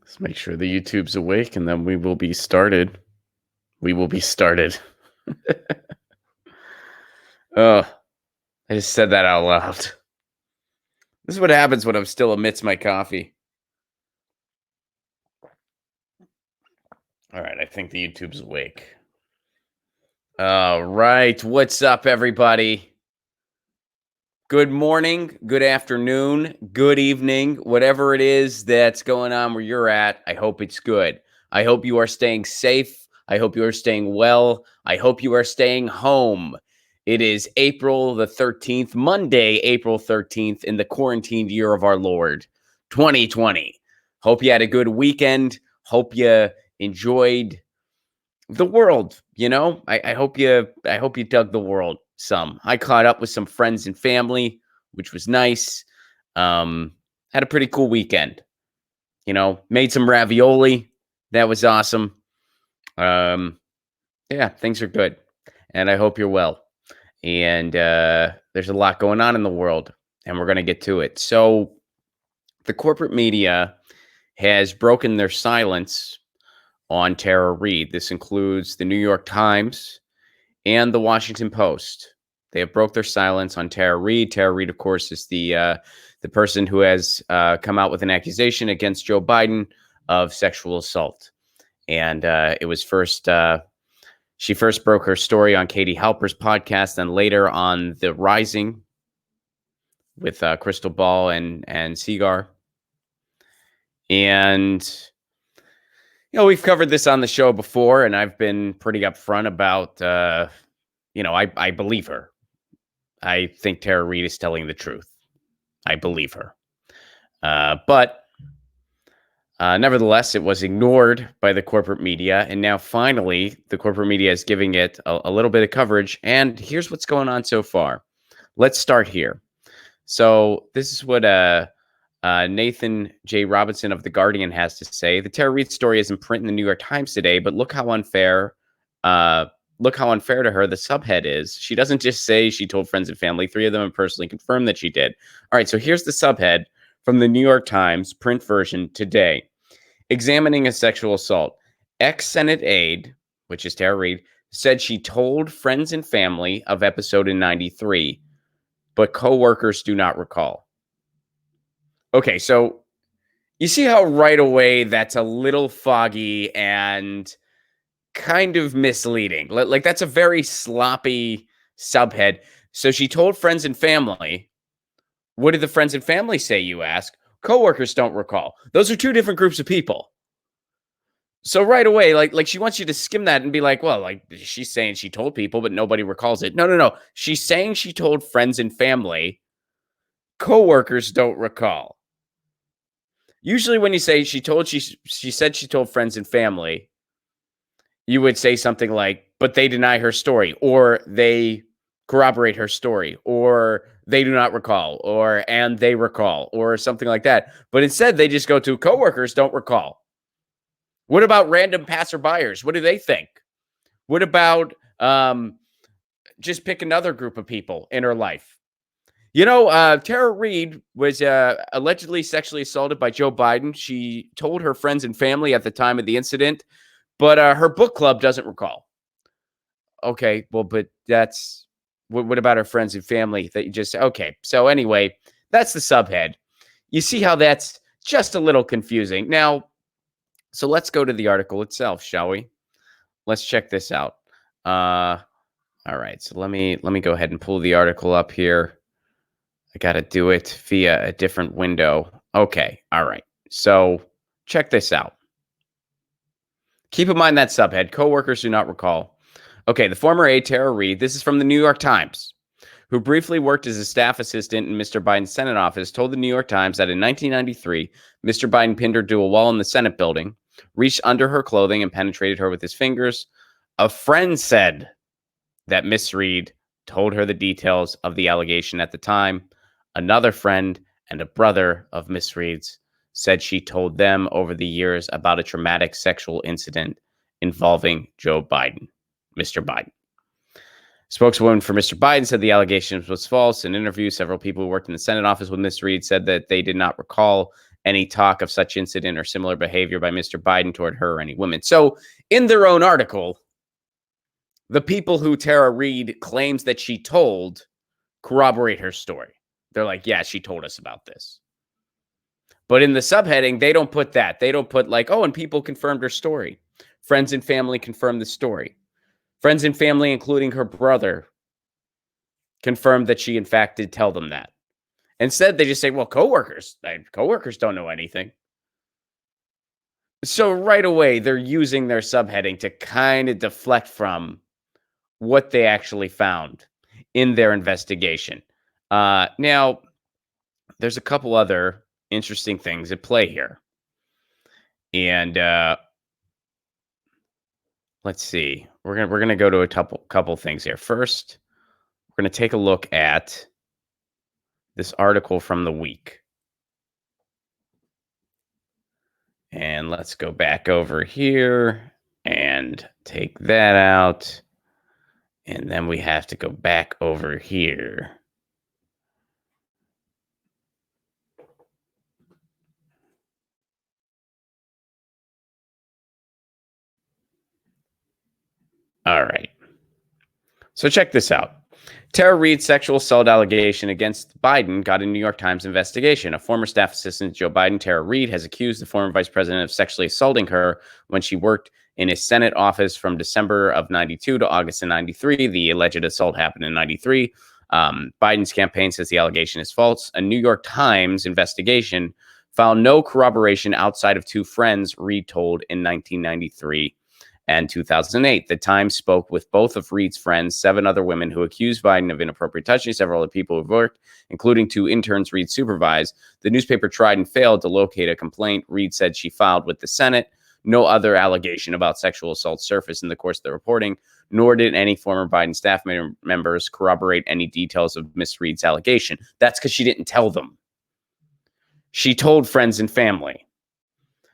Let's make sure the YouTube's awake and then we will be started. We will be started. Oh, I just said that out loud. This is what happens when I'm still amidst my coffee. All right, I think the YouTube's awake. All right, what's up, everybody? Good morning, good afternoon, good evening, whatever it is that's going on where you're at. I hope it's good. I hope you are staying safe. I hope you are staying well. I hope you are staying home. It is April the 13th, Monday, April 13th, in the quarantined year of our Lord, 2020. Hope you had a good weekend. Hope you enjoyed the world. I hope you dug the world some. I caught up with some friends and family, which was nice. Had a pretty cool weekend. Made some ravioli. That was awesome. Yeah, things are good. And I hope you're well. And there's a lot going on in the world, and we're going to get to it. So the corporate media has broken their silence on Tara Reade. This includes the New York Times and the Washington Post. They have broke their silence on Tara Reade. Tara Reade, of course, is the person who has come out with an accusation against Joe Biden of sexual assault. And it was first, she first broke her story on Katie Halper's podcast, and later on The Rising with Crystal Ball and Seagar. And we've covered this on the show before, and I've been pretty upfront about, I believe her. I think Tara Reade is telling the truth. I believe her. But nevertheless, it was ignored by the corporate media, and now finally, the corporate media is giving it a little bit of coverage, and here's what's going on so far. Let's start here. So this is what Nathan J. Robinson of The Guardian has to say. The Tara Reade story is in print in the New York Times today, but look how unfair to her the subhead is. She doesn't just say she told friends and family. 3 of them have personally confirmed that she did. All right, so here's the subhead from the New York Times print version today. Examining a sexual assault. Ex-Senate aide, which is Tara Reade, said she told friends and family of episode in 93, but co-workers do not recall. Okay, so you see how right away that's a little foggy and kind of misleading. Like that's a very sloppy subhead. So she told friends and family. What did the friends and family say, you ask? Coworkers don't recall. Those are 2 different groups of people. So right away, like she wants you to skim that and be like, well, like she's saying she told people, but nobody recalls it. No. She's saying she told friends and family. Coworkers don't recall. Usually when you say she said she told friends and family, you would say something like, but they deny her story, or they corroborate her story, or they do not recall, or and they recall, or something like that. But instead, they just go to coworkers don't recall. What about random passerbyers? What do they think? What about just pick another group of people in her life? Tara Reade was allegedly sexually assaulted by Joe Biden. She told her friends and family at the time of the incident, but her book club doesn't recall. Okay, well, but that's what about her friends and family that you just okay. So anyway, that's the subhead. You see how that's just a little confusing. Now, so let's go to the article itself, shall we? Let's check this out. All right, so let me go ahead and pull the article up here. I got to do it via a different window. Okay, all right. So check this out. Keep in mind that subhead, coworkers do not recall. Okay, the former aide, Tara Reade, this is from the New York Times, who briefly worked as a staff assistant in Mr. Biden's Senate office, told the New York Times that in 1993, Mr. Biden pinned her to a wall in the Senate building, reached under her clothing and penetrated her with his fingers. A friend said that Miss Reade told her the details of the allegation at the time. Another friend and a brother of Miss Reade's said she told them over the years about a traumatic sexual incident involving Joe Biden, Mr. Biden. Spokeswoman for Mr. Biden said the allegation was false. In an interview, several people who worked in the Senate office with Miss Reade said that they did not recall any talk of such incident or similar behavior by Mr. Biden toward her or any women. So in their own article, the people who Tara Reade claims that she told corroborate her story. They're like, yeah, she told us about this. But in the subheading, they don't put that. They don't put like, oh, and people confirmed her story. Friends and family confirmed the story. Friends and family, including her brother, confirmed that she, in fact, did tell them that. Instead, they just say, well, coworkers don't know anything. So right away, they're using their subheading to kind of deflect from what they actually found in their investigation. Now, there's a couple other interesting things at play here. And let's see. We're gonna go to a couple things here. First, we're gonna take a look at this article from the week. And let's go back over here and take that out. And then we have to go back over here. All right. So check this out. Tara Reade's sexual assault allegation against Biden got a New York Times investigation. A former staff assistant to Joe Biden, Tara Reade, has accused the former vice president of sexually assaulting her when she worked in his Senate office from December of 92 to August of 93. The alleged assault happened in 93. Biden's campaign says the allegation is false. A New York Times investigation found no corroboration outside of two friends, Reade told in 1993 and 2008. The Times spoke with both of Reade's friends, 7 other women who accused Biden of inappropriate touching, several other people who've worked, including 2 interns Reade supervised. The newspaper tried and failed to locate a complaint Reade said she filed with the Senate. No other allegation about sexual assault surfaced in the course of the reporting, nor did any former Biden staff members corroborate any details of Miss Reade's allegation. That's because she didn't tell them. She told friends and family.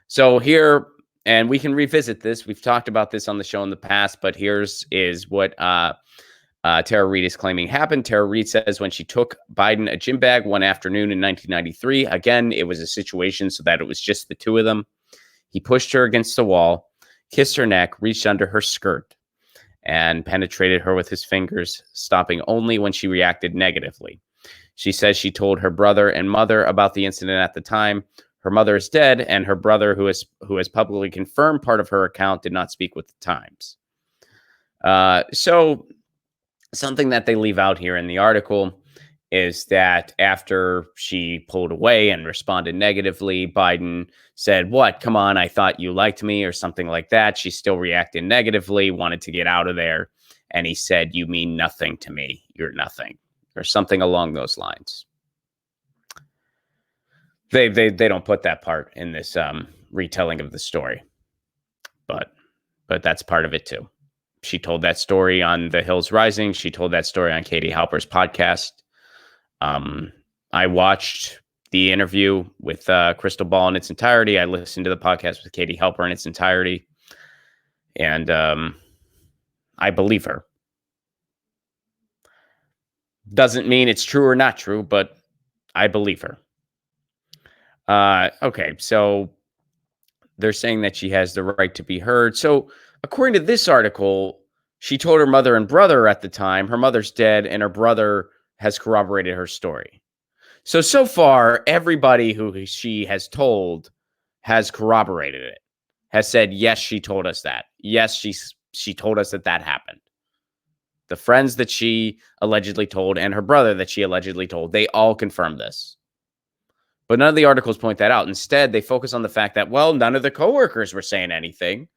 So here, and we can revisit this. We've talked about this on the show in the past, but here's what Tara Reade is claiming happened. Tara Reade says when she took Biden a gym bag one afternoon in 1993, again, it was a situation so that it was just the two of them. He pushed her against the wall, kissed her neck, reached under her skirt, and penetrated her with his fingers, stopping only when she reacted negatively. She says she told her brother and mother about the incident at the time. Her mother is dead, and her brother, who has publicly confirmed part of her account, did not speak with the Times. So something that they leave out here in the article is that after she pulled away and responded negatively, Biden said, what? Come on, I thought you liked me, or something like that. She still reacted negatively, wanted to get out of there. And he said, you mean nothing to me. You're nothing, or something along those lines. They don't put that part in this retelling of the story, but that's part of it too. She told that story on The Hills Rising. She told that story on Katie Halper's podcast. I watched the interview with Crystal Ball in its entirety. I listened to the podcast with Katie Halper in its entirety, and I believe her. Doesn't mean it's true or not true, but I believe her. Okay, so they're saying that she has the right to be heard. So according to this article, she told her mother and brother at the time. Her mother's dead, and her brother has corroborated her story. So far, everybody who she has told has corroborated it, has said, yes, she told us that. Yes, she told us that happened. The friends that she allegedly told and her brother that she allegedly told, they all confirmed this. But none of the articles point that out. Instead, they focus on the fact that, well, none of the coworkers were saying anything.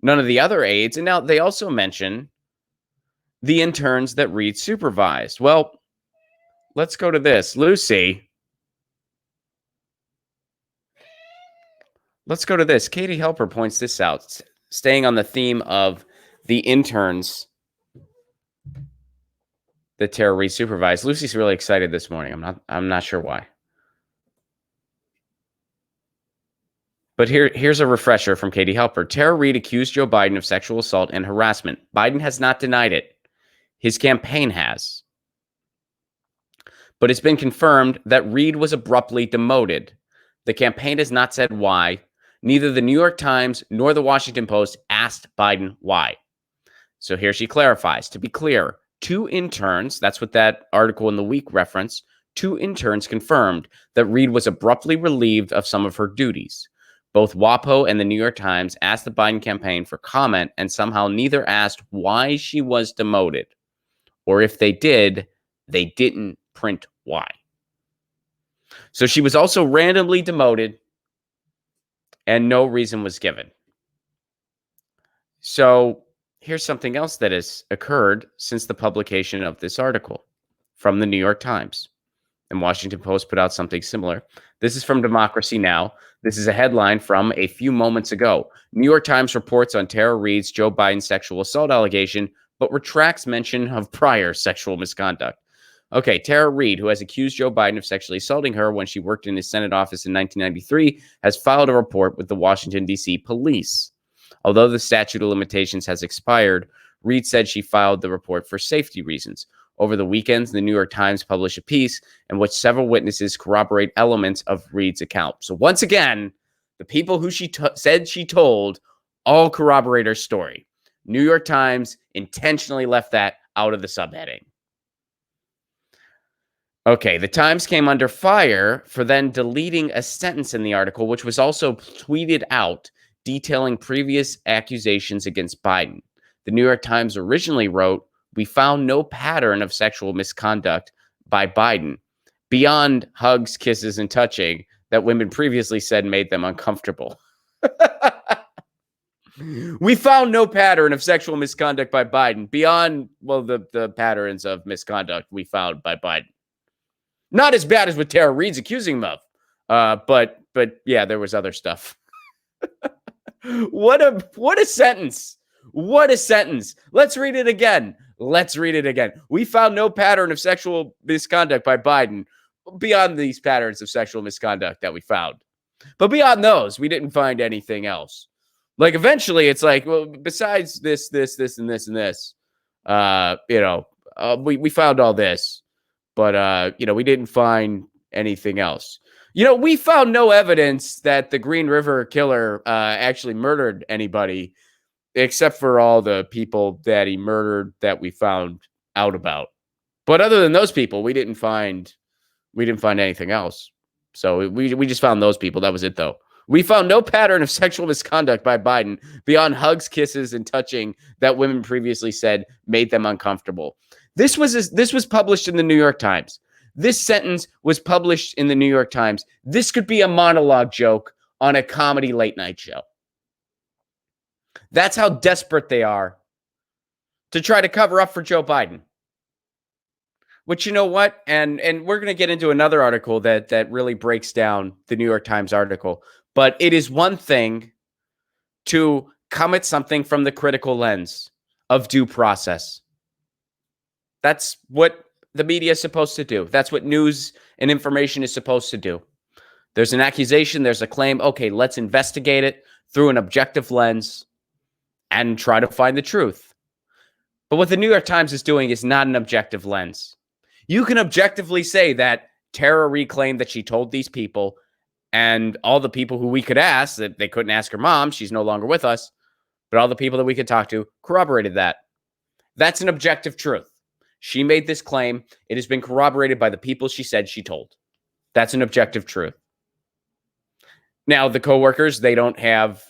None of the other aides. And now they also mention the interns that Reade supervised. Well, let's go to this. Lucy. Let's go to this. Katie Halper points this out, staying on the theme of the interns that Tara Reade supervised. Lucy's really excited this morning. I'm not sure why. But here's a refresher from Katie Halper. Tara Reade accused Joe Biden of sexual assault and harassment. Biden has not denied it. His campaign has. But it's been confirmed that Reade was abruptly demoted. The campaign has not said why. Neither the New York Times nor the Washington Post asked Biden why. So here she clarifies. To be clear, 2 interns, that's what that article in the Week referenced, 2 interns confirmed that Reade was abruptly relieved of some of her duties. Both WAPO and the New York Times asked the Biden campaign for comment, and somehow neither asked why she was demoted. Or if they did, they didn't print why. So she was also randomly demoted, and no reason was given. So here's something else that has occurred since the publication of this article from the New York Times. And Washington Post put out something similar. This is from Democracy Now! This is a headline from a few moments ago. New York Times reports on Tara Reade's Joe Biden sexual assault allegation, but retracts mention of prior sexual misconduct. Okay, Tara Reade, who has accused Joe Biden of sexually assaulting her when she worked in his Senate office in 1993, has filed a report with the Washington, D.C. police. Although the statute of limitations has expired, Reade said she filed the report for safety reasons. Over the weekend, the New York Times published a piece in which several witnesses corroborate elements of Reade's account. So once again, the people who she said she told all corroborate her story. New York Times intentionally left that out of the subheading. Okay, the Times came under fire for then deleting a sentence in the article, which was also tweeted out detailing previous accusations against Biden. The New York Times originally wrote, "We found no pattern of sexual misconduct by Biden beyond hugs, kisses, and touching that women previously said made them uncomfortable." We found no pattern of sexual misconduct by Biden beyond, well, the patterns of misconduct we found by Biden. Not as bad as what Tara Reade's accusing him of. But yeah, there was other stuff. What a sentence. What a sentence. Let's read it again. We found no pattern of sexual misconduct by Biden beyond these patterns of sexual misconduct that we found. But beyond those, we didn't find anything else. Like eventually it's like, well, besides this, and this, and this, we found all this, but we didn't find anything else. We found no evidence that the Green River killer actually murdered anybody, except for all the people that he murdered that we found out about. But other than those people, we didn't find anything else. So we just found those people. That was it, though. We found no pattern of sexual misconduct by Biden beyond hugs, kisses, and touching that women previously said made them uncomfortable. This was published in the New York Times. This sentence was published in the New York Times. This could be a monologue joke on a comedy late night show. That's how desperate they are to try to cover up for Joe Biden. Which, you know what? And we're going to get into another article that really breaks down the New York Times article. But it is one thing to come at something from the critical lens of due process. That's what the media is supposed to do. That's what news and information is supposed to do. There's an accusation, there's a claim. Okay, let's investigate it through an objective lens and try to find the truth. But what the New York Times is doing is not an objective lens. You can objectively say that Tara Reade claimed that she told these people, and all the people who we could ask, that they couldn't ask her mom, she's no longer with us, but all the people that we could talk to corroborated that. That's an objective truth. She made this claim. It has been corroborated by the people she said she told. That's an objective truth. Now, the coworkers, they don't have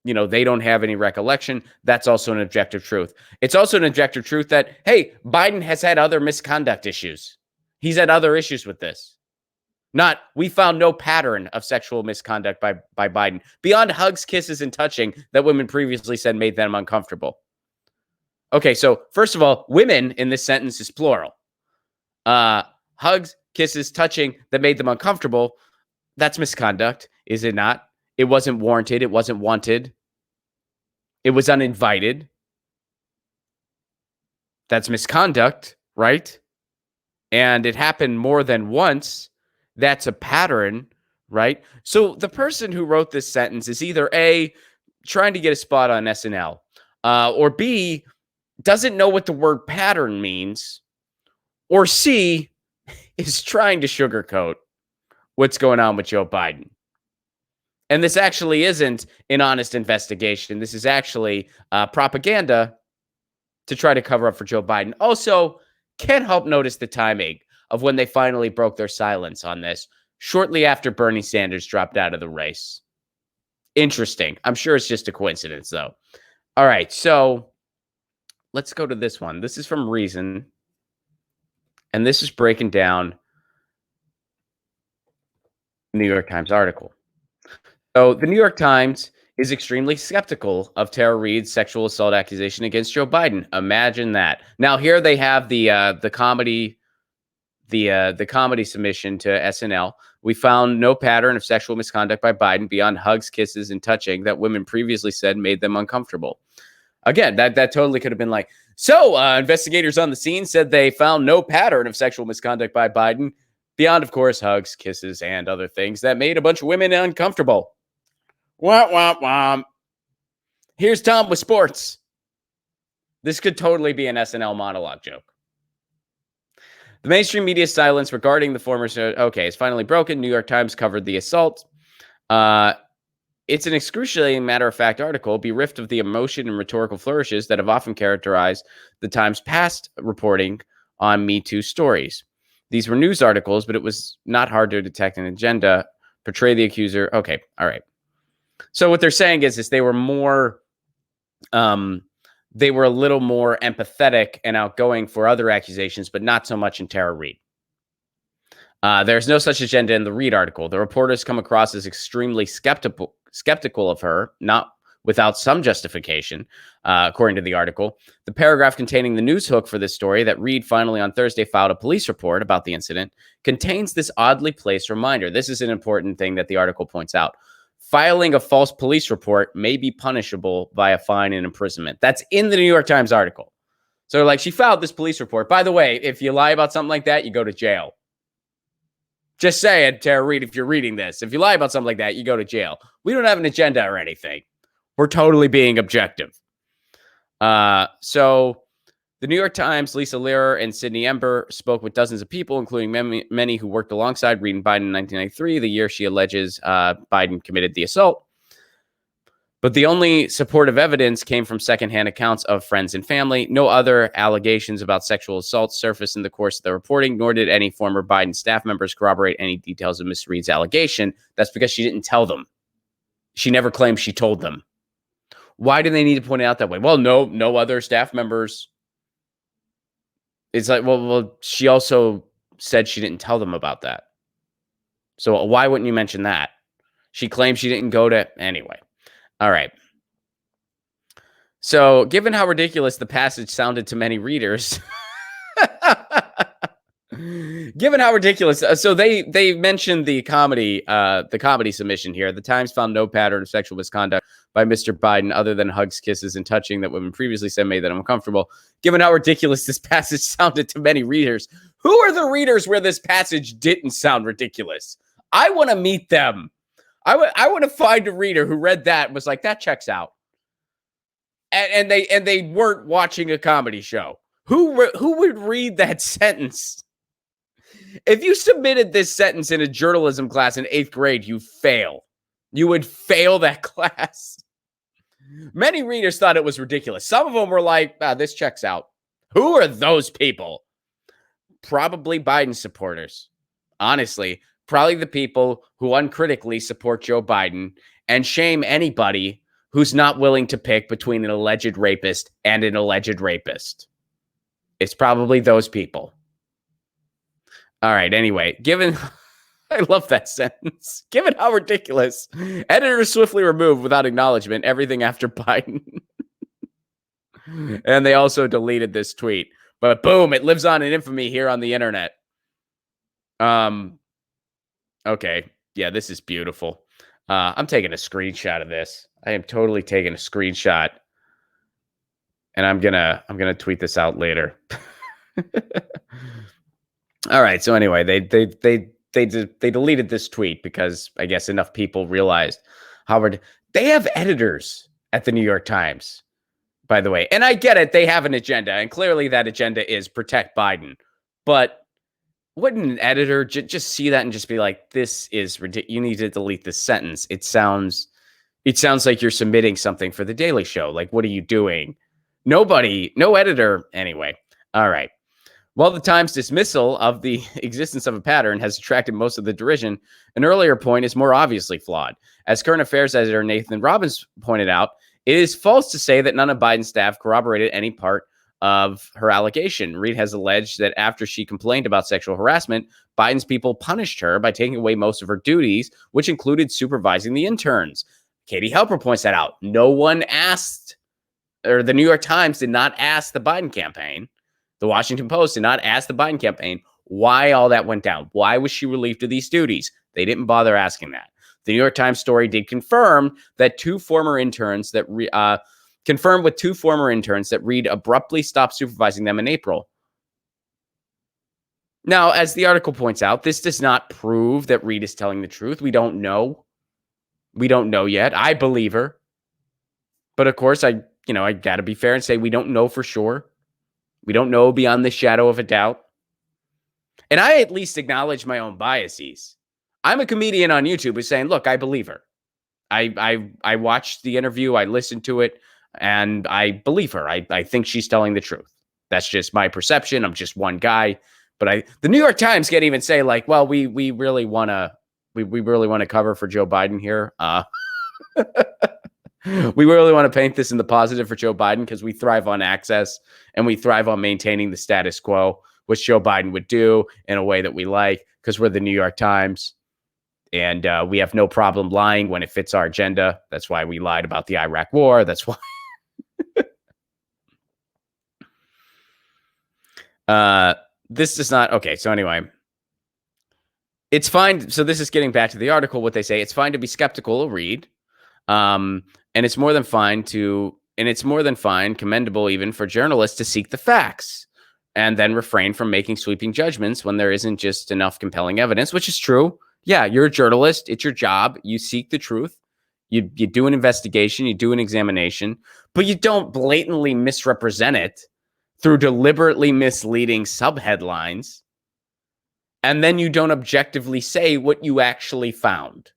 any recollection. That's also an objective truth. It's also an objective truth that, hey, Biden has had other misconduct issues. He's had other issues with this. Not, we found no pattern of sexual misconduct by Biden beyond hugs, kisses, and touching that women previously said made them uncomfortable. Okay, so first of all, women in this sentence is plural. Hugs, kisses, touching that made them uncomfortable. That's misconduct, is it not? It wasn't warranted. It wasn't wanted. It was uninvited. That's misconduct, right? And it happened more than once. That's a pattern, right? So the person who wrote this sentence is either A, trying to get a spot on SNL, or B, doesn't know what the word pattern means, or C, is trying to sugarcoat what's going on with Joe Biden. And this actually isn't an honest investigation. This is actually propaganda to try to cover up for Joe Biden. Also, can't help notice the timing of when they finally broke their silence on this, shortly after Bernie Sanders dropped out of the race. Interesting. I'm sure it's just a coincidence, though. All right, so let's go to this one. This is from Reason, and this is breaking down the New York Times article. So the New York Times is extremely skeptical of Tara Reade's sexual assault accusation against Joe Biden. Imagine that. Now here they have the comedy submission to SNL. We found no pattern of sexual misconduct by Biden beyond hugs, kisses, and touching that women previously said made them uncomfortable. Again, that totally could have been like, so investigators on the scene said they found no pattern of sexual misconduct by Biden beyond, of course, hugs, kisses, and other things that made a bunch of women uncomfortable. Womp, womp, womp. Here's Tom with sports. This could totally be an SNL monologue joke. The mainstream media's silence regarding the former... Okay, it's finally broken. New York Times covered the assault. It's an excruciating matter-of-fact article, bereft of the emotion and rhetorical flourishes that have often characterized the Times' past reporting on Me Too stories. These were news articles, but it was not hard to detect an agenda, portray the accuser. Okay, all right. So what they're saying is they were more... they were a little more empathetic and outgoing for other accusations, but not so much in Tara Reade. There's no such agenda in the Reade article. The reporters come across as extremely skeptical of her, not without some justification, according to the article. The paragraph containing the news hook for this story that Reade finally on Thursday filed a police report about the incident contains this oddly placed reminder. This is an important thing that the article points out. Filing a false police report may be punishable by a fine and imprisonment. That's in the New York Times article. So, like, she filed this police report. By the way, if you lie about something like that, you go to jail. Just saying, Tara Reade, if you're reading this, if you lie about something like that, you go to jail. We don't have an agenda or anything. We're totally being objective. So the New York Times, Lisa Lerer and Sydney Ember spoke with dozens of people, including many who worked alongside Reade and Biden in 1993, the year she alleges Biden committed the assault. But the only supportive evidence came from secondhand accounts of friends and family. No other allegations about sexual assault surfaced in the course of the reporting, nor did any former Biden staff members corroborate any details of Ms. Reade's allegation. That's because she didn't tell them. She never claimed she told them. Why do they need to point it out that way? Well, no other staff members. It's like, well, she also said she didn't tell them about that. So why wouldn't you mention that? She claims she didn't go to... Anyway. All right. So given how ridiculous the passage sounded to many readers... Given how ridiculous... So they mentioned the comedy submission here. The Times found no pattern of sexual misconduct by Mr. Biden other than hugs, kisses, and touching that women previously said made them uncomfortable. Given how ridiculous this passage sounded to many readers, who are the readers where this passage didn't sound ridiculous? I want to meet them. I want to find a reader who read that and was like, that checks out. And they weren't watching a comedy show. Who would read that sentence? If you submitted this sentence in a journalism class in 8th grade, you fail. You would fail that class. Many readers thought it was ridiculous. Some of them were like, this checks out. Who are those people? Probably Biden supporters. Honestly, probably the people who uncritically support Joe Biden and shame anybody who's not willing to pick between an alleged rapist and an alleged rapist. It's probably those people. All right, anyway, I love that sentence. Given how ridiculous, editors swiftly removed without acknowledgement everything after Biden. And they also deleted this tweet. But boom, it lives on in infamy here on the internet. Okay, yeah, this is beautiful. I'm taking a screenshot of this. I am totally taking a screenshot. And I'm gonna tweet this out later. All right, so anyway, they deleted this tweet because I guess enough people realized they have editors at the New York Times, by the way. And I get it, they have an agenda, and clearly that agenda is protect Biden. But wouldn't an editor just see that and just be like, "This is ridiculous. You need to delete this sentence. It sounds like you're submitting something for the Daily Show. Like, what are you doing?" Nobody, no editor. Anyway, all right. While the Times' dismissal of the existence of a pattern has attracted most of the derision, an earlier point is more obviously flawed. As current affairs editor Nathan Robbins pointed out, it is false to say that none of Biden's staff corroborated any part of her allegation. Reade has alleged that after she complained about sexual harassment, Biden's people punished her by taking away most of her duties, which included supervising the interns. Katie Helper points that out. No one asked, or the New York Times did not ask the Biden campaign. The Washington Post did not ask the Biden campaign why all that went down. Why was she relieved of these duties? They didn't bother asking that. The New York Times story did confirm that two former interns that Reade abruptly stopped supervising them in April. Now, as the article points out, this does not prove that Reade is telling the truth. We don't know. We don't know yet. I believe her. But of course, I got to be fair and say we don't know for sure. We don't know beyond the shadow of a doubt. And I at least acknowledge my own biases. I'm a comedian on YouTube who's saying, look, I believe her. I watched the interview, I listened to it, and I believe her. I think she's telling the truth. That's just my perception. I'm just one guy. But the New York Times can't even say, like, well, we really want to cover for Joe Biden here. We really want to paint this in the positive for Joe Biden because we thrive on access and we thrive on maintaining the status quo, which Joe Biden would do in a way that we like because we're the New York Times. And we have no problem lying when it fits our agenda. That's why we lied about the Iraq war. That's why. This does not. Okay, so anyway, it's fine. So this is getting back to the article. What they say, it's fine to be skeptical of Reade. And it's more than fine commendable even for journalists to seek the facts and then refrain from making sweeping judgments when there isn't just enough compelling evidence, which is true. Yeah, you're a journalist. It's your job. You seek the truth. You do an investigation. You do an examination, but you don't blatantly misrepresent it through deliberately misleading subheadlines. And then you don't objectively say what you actually found.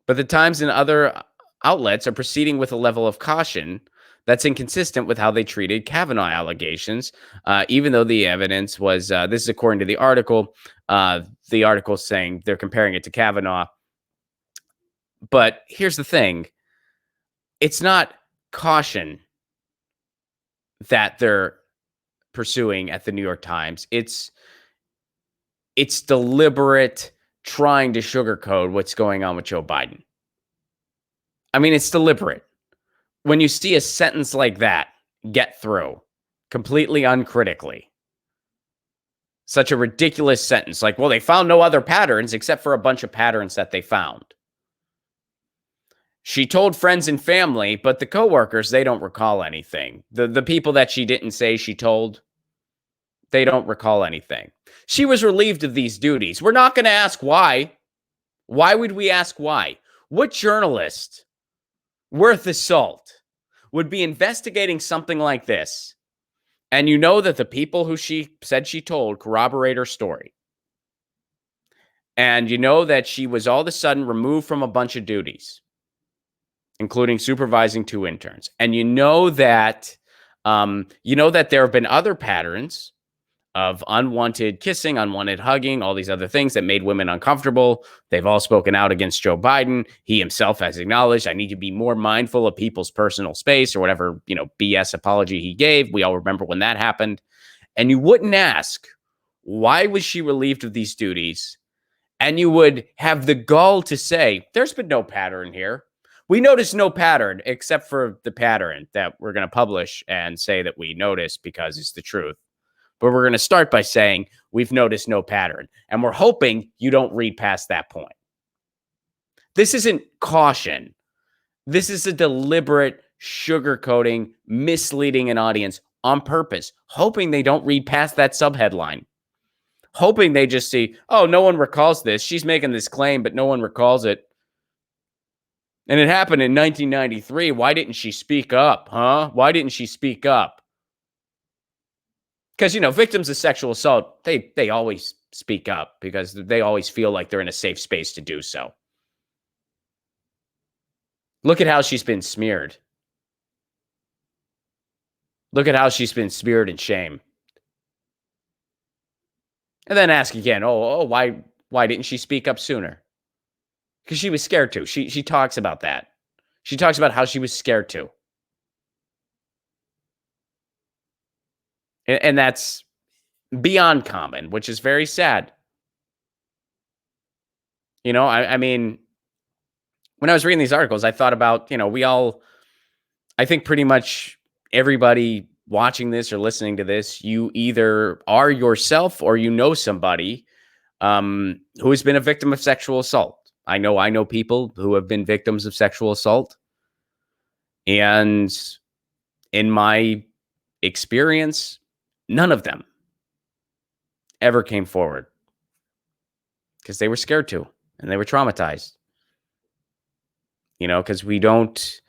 But the Times and other outlets are proceeding with a level of caution that's inconsistent with how they treated Kavanaugh allegations, even though the evidence was, this is according to the article saying they're comparing it to Kavanaugh. But here's the thing. It's not caution that they're pursuing at the New York Times. It's deliberate trying to sugarcoat what's going on with Joe Biden. I mean, it's deliberate. When you see a sentence like that get through completely uncritically, such a ridiculous sentence, like, well, they found no other patterns except for a bunch of patterns that they found. She told friends and family, but the coworkers, they don't recall anything. The people that she didn't say she told, they don't recall anything. She was relieved of these duties. We're not going to ask why. Why would we ask why? What journalist worth the salt would be investigating something like this? And you know that the people who she said she told corroborate her story. And you know that she was all of a sudden removed from a bunch of duties, including supervising two interns. And you know that there have been other patterns of unwanted kissing, unwanted hugging, all these other things that made women uncomfortable. They've all spoken out against Joe Biden. He himself has acknowledged, I need to be more mindful of people's personal space, or whatever, BS apology he gave. We all remember when that happened. And you wouldn't ask, why was she relieved of these duties? And you would have the gall to say, there's been no pattern here. We noticed no pattern except for the pattern that we're going to publish and say that we noticed because it's the truth. But we're going to start by saying we've noticed no pattern. And we're hoping you don't read past that point. This isn't caution. This is a deliberate sugarcoating, misleading an audience on purpose, hoping they don't read past that subheadline. Hoping they just see, oh, no one recalls this. She's making this claim, but no one recalls it. And it happened in 1993. Why didn't she speak up, huh? Why didn't she speak up? Because, victims of sexual assault, they always speak up because they always feel like they're in a safe space to do so. Look at how she's been smeared. Look at how she's been smeared in shame. And then ask again, why didn't she speak up sooner? Because she was scared to. She talks about that. She talks about how she was scared to. And that's beyond common, which is very sad. I mean, when I was reading these articles, I thought about, I think pretty much everybody watching this or listening to this, you either are yourself or somebody who has been a victim of sexual assault. I know people who have been victims of sexual assault. And in my experience, none of them ever came forward because they were scared to and they were traumatized. Because we don't.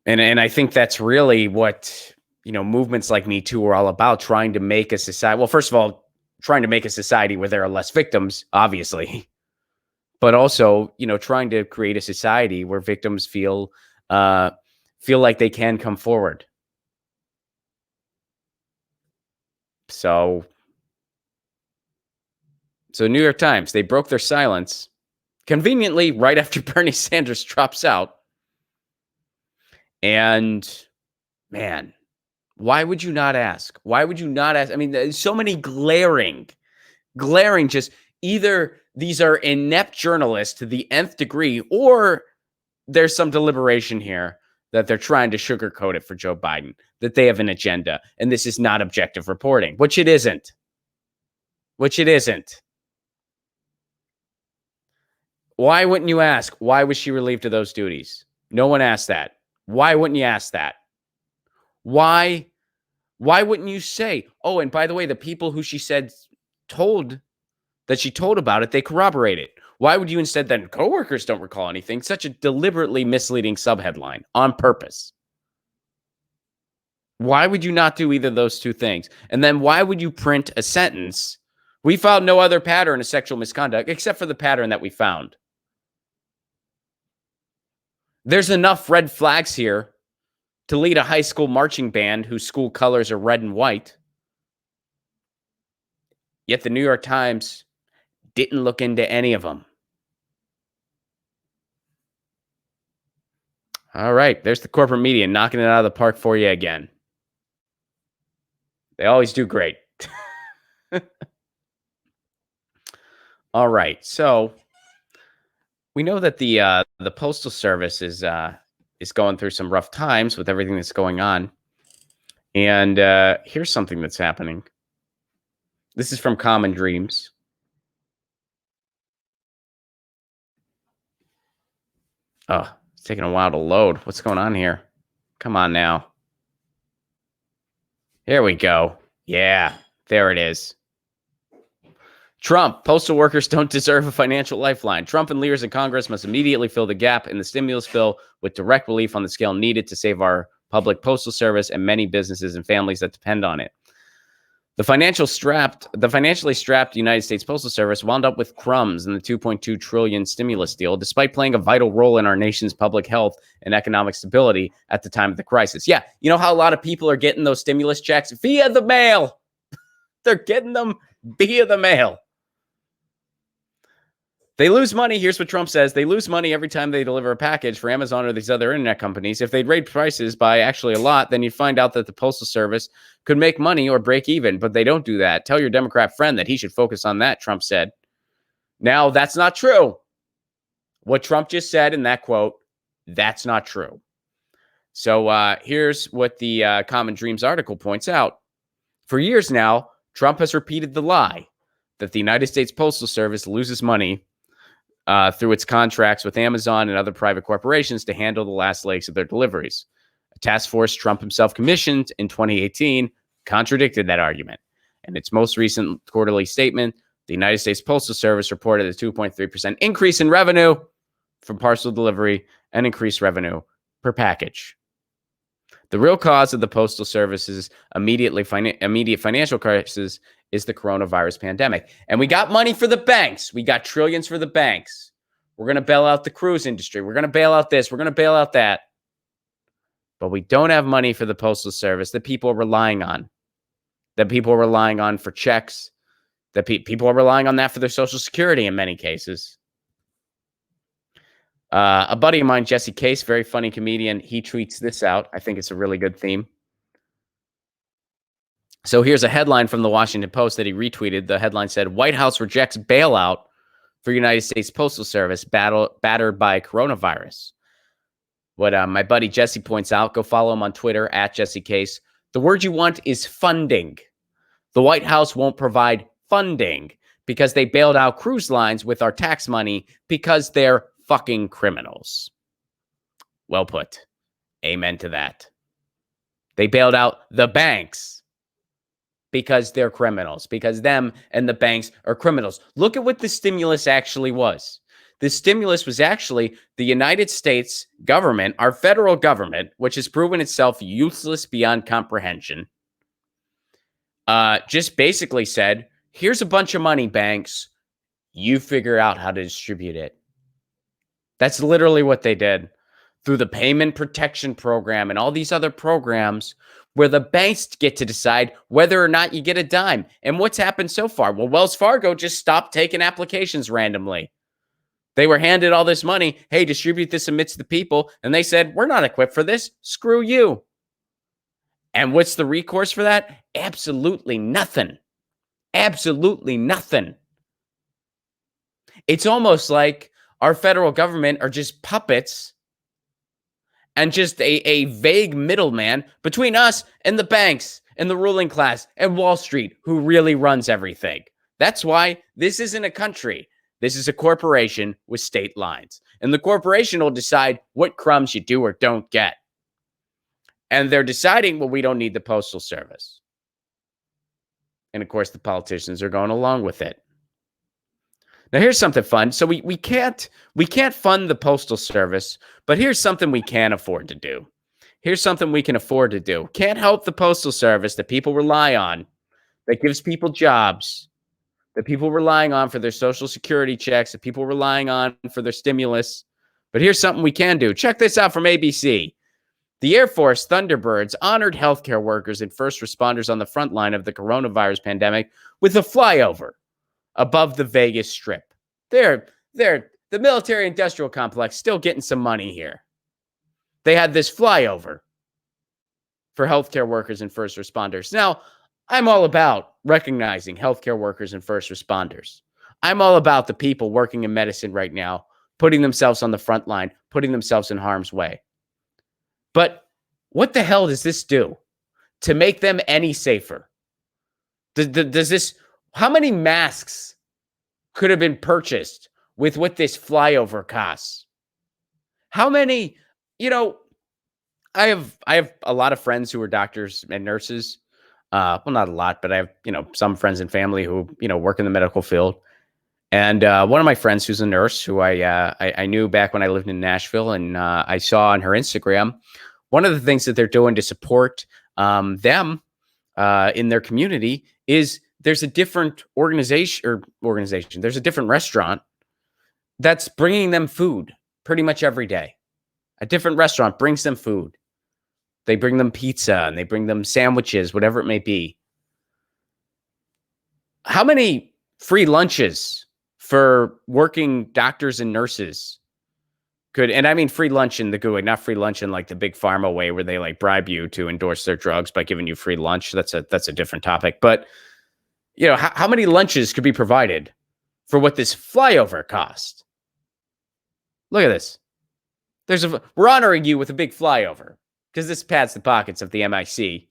And I think that's really what, movements like Me Too are all about, trying to make a society. Well, first of all, trying to make a society where there are less victims, obviously, but also, trying to create a society where victims feel like they can come forward. So New York Times, they broke their silence conveniently right after Bernie Sanders drops out. And man, why would you not ask? Why would you not ask? I mean, there's so many glaring, just either these are inept journalists to the nth degree, or there's some deliberation here that they're trying to sugarcoat it for Joe Biden, that they have an agenda, and this is not objective reporting, which it isn't. Why wouldn't you ask? Why was she relieved of those duties? No one asked that. Why wouldn't you ask that? Why wouldn't you say, oh, and by the way, the people who she said told about it, they corroborate it. Why would you instead then coworkers don't recall anything? Such a deliberately misleading subheadline on purpose. Why would you not do either of those two things? And then why would you print a sentence? We found no other pattern of sexual misconduct except for the pattern that we found. There's enough red flags here to lead a high school marching band whose school colors are red and white. Yet the New York Times didn't look into any of them. All right, there's the corporate media knocking it out of the park for you again. They always do great. All right, so we know that the Postal Service is going through some rough times with everything that's going on. And here's something that's happening. This is from Common Dreams. Oh, it's taking a while to load. What's going on here? Come on now. Here we go. Yeah, there it is. Trump, postal workers don't deserve a financial lifeline. Trump and leaders in Congress must immediately fill the gap in the stimulus bill with direct relief on the scale needed to save our public postal service and many businesses and families that depend on it. The financially strapped United States Postal Service wound up with crumbs in the $2.2 trillion stimulus deal, despite playing a vital role in our nation's public health and economic stability at the time of the crisis. Yeah, you know how a lot of people are getting those stimulus checks via the mail? They're getting them via the mail. They lose money. Here's what Trump says. They lose money every time they deliver a package for Amazon or these other internet companies. If they'd raise prices by actually a lot, then you'd find out that the Postal Service could make money or break even, but they don't do that. Tell your Democrat friend that he should focus on that, Trump said. Now, that's not true. What Trump just said in that quote, that's not true. So here's what the Common Dreams article points out. For years now, Trump has repeated the lie that the United States Postal Service loses money through its contracts with Amazon and other private corporations to handle the last legs of their deliveries. A task force Trump himself commissioned in 2018 contradicted that argument. In its most recent quarterly statement, the United States Postal Service reported a 2.3% increase in revenue from parcel delivery and increased revenue per package. The real cause of the Postal Service's immediate financial crisis is the coronavirus pandemic. And we got money for the banks. We got trillions for the banks. We're going to bail out the cruise industry. We're going to bail out this. We're going to bail out that. But we don't have money for the Postal Service that people are relying on, that people are relying on for checks, that people are relying on that for their Social Security in many cases. A buddy of mine, Jesse Case, very funny comedian, he tweets this out. I think it's a really good theme. So here's a headline from the Washington Post that he retweeted. The headline said, White House rejects bailout for United States Postal Service battered by coronavirus. What my buddy Jesse points out, go follow him on Twitter at Jesse Case. The word you want is funding. The White House won't provide funding because they bailed out cruise lines with our tax money because they're fucking criminals. Well put. Amen to that. They bailed out the banks because they're criminals, because them and the banks are criminals. Look at what the stimulus actually was. The stimulus was actually the United States government, our federal government, which has proven itself useless beyond comprehension, just basically said, here's a bunch of money, banks. You figure out how to distribute it. That's literally what they did through the Payment Protection Program and all these other programs where the banks get to decide whether or not you get a dime. And what's happened so far? Well, Wells Fargo just stopped taking applications randomly. They were handed all this money. Hey, distribute this amidst the people. And they said, we're not equipped for this. Screw you. And what's the recourse for that? Absolutely nothing. Absolutely nothing. It's almost like our federal government are just puppets and just a vague middleman between us and the banks and the ruling class and Wall Street, who really runs everything. That's why this isn't a country. This is a corporation with state lines. And the corporation will decide what crumbs you do or don't get. And they're deciding, well, we don't need the Postal Service. And of course, the politicians are going along with it. Now, here's something fun. So we can't fund the Postal Service, but here's something we can afford to do. Here's something we can afford to do. Can't help the Postal Service that people rely on, that gives people jobs, that people relying on for their Social Security checks, that people relying on for their stimulus. But here's something we can do. Check this out from ABC. The Air Force Thunderbirds honored healthcare workers and first responders on the front line of the coronavirus pandemic with a flyover above the Vegas Strip. The military industrial complex still getting some money here. They had this flyover for healthcare workers and first responders. Now, I'm all about recognizing healthcare workers and first responders. I'm all about the people working in medicine right now, putting themselves on the front line, putting themselves in harm's way. But what the hell does this do to make them any safer? Does this, how many masks could have been purchased with what this flyover costs? How many, I have a lot of friends who are doctors and nurses. Well, not a lot, but I have, some friends and family who, work in the medical field. And one of my friends who's a nurse who I knew back when I lived in Nashville, and I saw on her Instagram, one of the things that they're doing to support them in their community is there's a different organization. There's a different restaurant that's bringing them food pretty much every day. A different restaurant brings them food. They bring them pizza and they bring them sandwiches, whatever it may be. How many free lunches for working doctors and nurses could, and I mean free lunch in the GUI, not free lunch in like the big pharma way where they like bribe you to endorse their drugs by giving you free lunch. That's a different topic. But how many lunches could be provided for what this flyover cost? Look at this. We're honoring you with a big flyover because this pads the pockets of the MIC.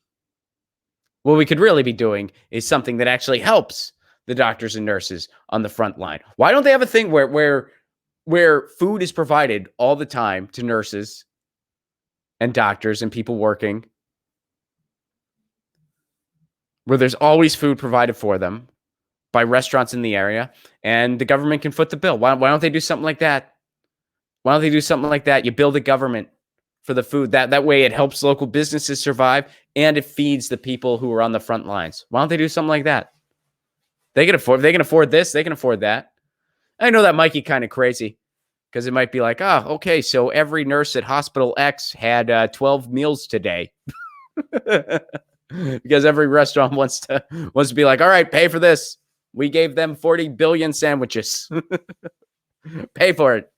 What we could really be doing is something that actually helps the doctors and nurses on the front line. Why don't they have a thing where food is provided all the time to nurses and doctors and people working, where there's always food provided for them by restaurants in the area, and the government can foot the bill? Why don't they do something like that? Why don't they do something like that? You build a government for the food. That way it helps local businesses survive and it feeds the people who are on the front lines. Why don't they do something like that? They can afford this, they can afford that. I know that might be kind of crazy because it might be like, oh, okay, so every nurse at Hospital X had 12 meals today. Because every restaurant wants to be like, all right, pay for this. We gave them 40 billion sandwiches. Pay for it.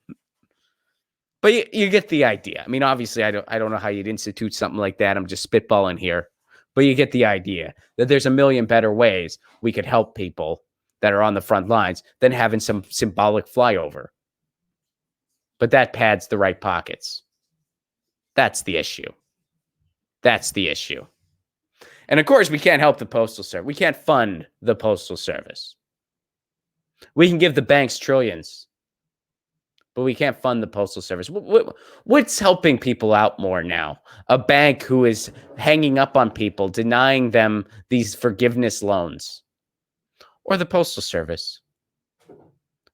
But you get the idea. I mean, obviously, I don't know how you'd institute something like that. I'm just spitballing here. But you get the idea that there's a million better ways we could help people that are on the front lines than having some symbolic flyover. But that pads the right pockets. That's the issue. That's the issue. And of course, we can't help the Postal Service. We can't fund the Postal Service. We can give the banks trillions, but we can't fund the Postal Service. What's helping people out more now? A bank who is hanging up on people, denying them these forgiveness loans, or the Postal Service,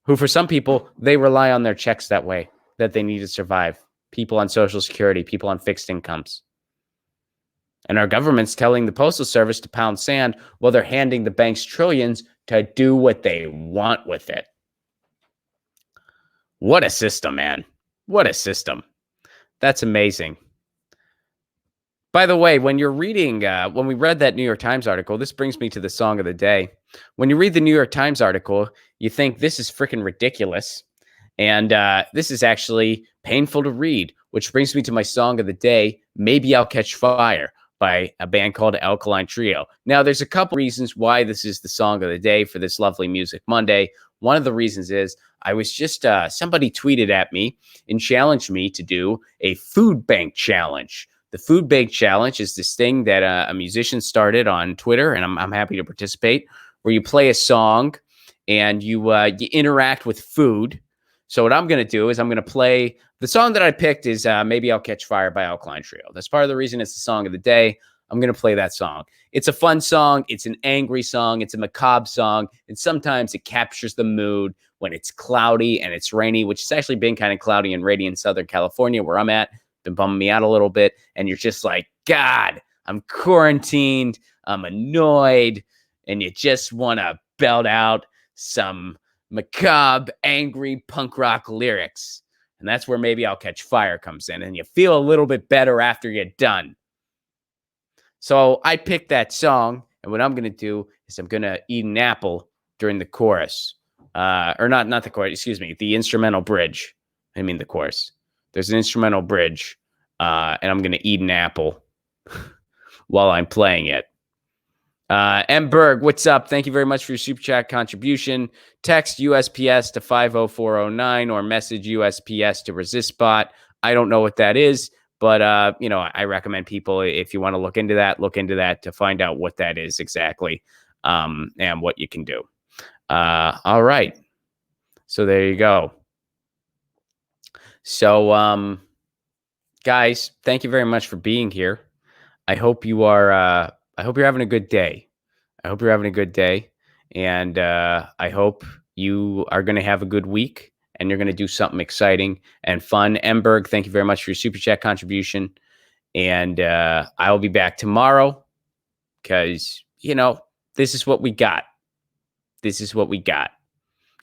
who for some people, they rely on their checks that way, that they need to survive. People on Social Security, people on fixed incomes. And our government's telling the Postal Service to pound sand while they're handing the banks trillions to do what they want with it. What a system, man. What a system. That's amazing. By the way, when you're reading, when we read that New York Times article, this brings me to the song of the day. When you read the New York Times article, you think this is freaking ridiculous. And this is actually painful to read, which brings me to my song of the day, Maybe I'll Catch Fire, by a band called Alkaline Trio. Now, there's a couple reasons why this is the song of the day for this lovely Music Monday. One of the reasons is I was just, somebody tweeted at me and challenged me to do a food bank challenge. The food bank challenge is this thing that a musician started on Twitter, and I'm happy to participate, where you play a song and you interact with food. So what I'm going to do is I'm going to play the song that I picked is Maybe I'll Catch Fire by Alkaline Trio. That's part of the reason it's the song of the day. I'm going to play that song. It's a fun song. It's an angry song. It's a macabre song. And sometimes it captures the mood when it's cloudy and it's rainy, which has actually been kind of cloudy and rainy in Southern California where I'm at. Been bumming me out a little bit. And you're just like, God, I'm quarantined. I'm annoyed. And you just want to belt out some macabre, angry punk rock lyrics. And that's where Maybe I'll Catch Fire comes in. And you feel a little bit better after you're done. So I picked that song. And what I'm going to do is I'm going to eat an apple during the chorus. Or not the chorus, excuse me, the instrumental bridge. I mean the chorus. There's an instrumental bridge. And I'm going to eat an apple while I'm playing it. M. Berg, what's up? Thank you very much for your super chat contribution. Text USPS to 50409 or message USPS to ResistBot. I don't know what that is, but I recommend people, if you want to look into that to find out what that is exactly, and what you can do. All right. So there you go. So, guys, thank you very much for being here. I hope you are. I hope you're having a good day. And I hope you are going to have a good week and you're going to do something exciting and fun. Emberg, thank you very much for your super chat contribution. And I'll be back tomorrow because, this is what we got.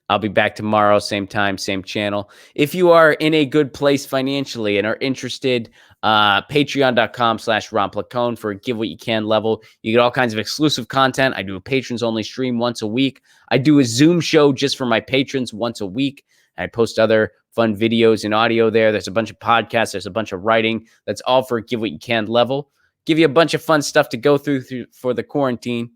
I'll be back tomorrow, same time, same channel. If you are in a good place financially and are interested, patreon.com/Ron Placone for a give what you can level. You get all kinds of exclusive content. I do a patrons only stream once a week. I do a Zoom show just for my patrons once a week. I post other fun videos and audio there. There's a bunch of podcasts. There's a bunch of writing. That's all for a give what you can level. Give you a bunch of fun stuff to go through for the quarantine.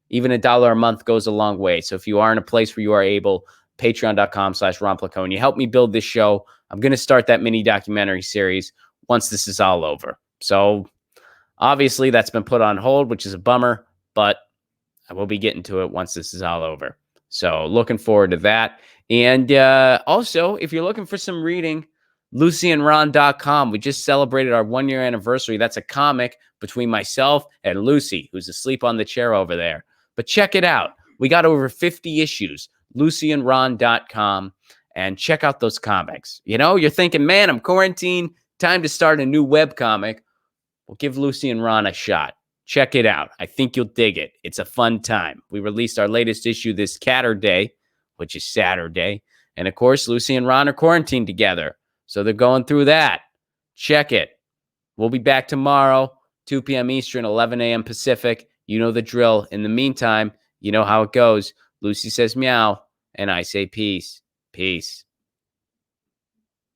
Even $1 a month goes a long way. So if you are in a place where you are able, patreon.com/Ron Placone. You help me build this show. I'm going to start that mini documentary series once this is all over. So obviously that's been put on hold, which is a bummer, but I will be getting to it once this is all over. So looking forward to that. And also, if you're looking for some reading, LucyandRon.com. We just celebrated our 1-year anniversary. That's a comic between myself and Lucy, who's asleep on the chair over there. But check it out. We got over 50 issues. LucyandRon.com, and check out those comics. You're thinking, man, I'm quarantined. time to start a new webcomic. Well, give Lucy and Ron a shot. Check it out. I think you'll dig it. It's a fun time. We released our latest issue this Catterday, which is Saturday. And of course, Lucy and Ron are quarantined together. So they're going through that. Check it. We'll be back tomorrow, 2 p.m. Eastern, 11 a.m. Pacific. You know the drill. In the meantime, you know how it goes. Lucy says meow, and I say peace. Peace.